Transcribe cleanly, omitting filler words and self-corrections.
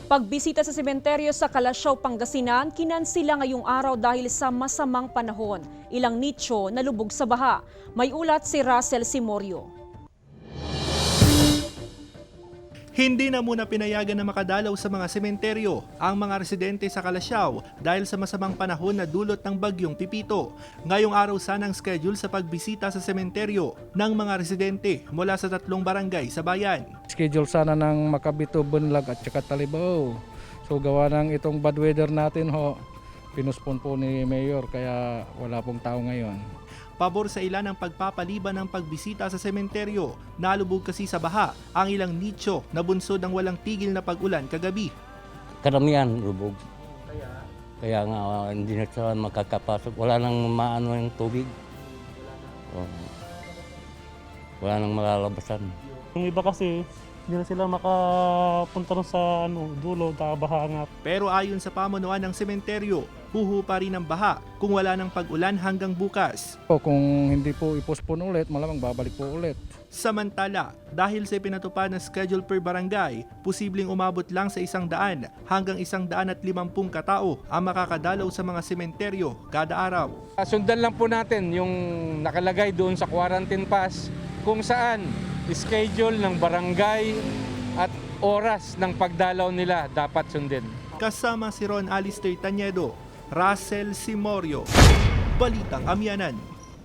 Pagbisita sa sementeryo sa Calasiao, Pangasinan, kinansila ngayong araw dahil sa masamang panahon. Ilang nicho na lubog sa baha. May ulat si Russell Simorio. Hindi na muna pinayagan na makadalaw sa mga sementeryo ang mga residente sa Calasiao dahil sa masamang panahon na dulot ng bagyong Pipito. Ngayong araw sanang schedule sa pagbisita sa sementeryo ng mga residente mula sa 3 barangay sa bayan. Schedule sana ng Makabito, Bunlag at saka Talibao. So gawa ng itong bad weather natin pinuspon po ni Mayor kaya wala pong tao ngayon. Pabor sa ilan ang pagpapaliban ng pagbisita sa sementeryo. Nalubog kasi sa baha ang ilang nicho na bunsod ng walang tigil na pag-ulan kagabi. Karamihan lubog. Kaya nga hindi na sila makakapasok. Wala nang maano yung tubig. Wala nang malalabasan. Yung iba kasi hindi na sila makapunta rin sa dulo, baha nga. Pero ayon sa pamunuan ng sementeryo, huhu pa rin ang baha kung wala ng pag-ulan hanggang bukas. Kung hindi po ipospon ulit, malamang babalik po ulit. Samantala, dahil sa pinatupad na schedule per barangay, posibleng umabot lang sa 100 hanggang 150 katao ang makakadalaw sa mga sementeryo kada araw. Sundan lang po natin yung nakalagay doon sa quarantine pass kung saan schedule ng barangay at oras ng pagdalaw nila dapat sundin. Kasama si Ron Alistair Tañedo, Russell Simorio, Balitang Amyanan.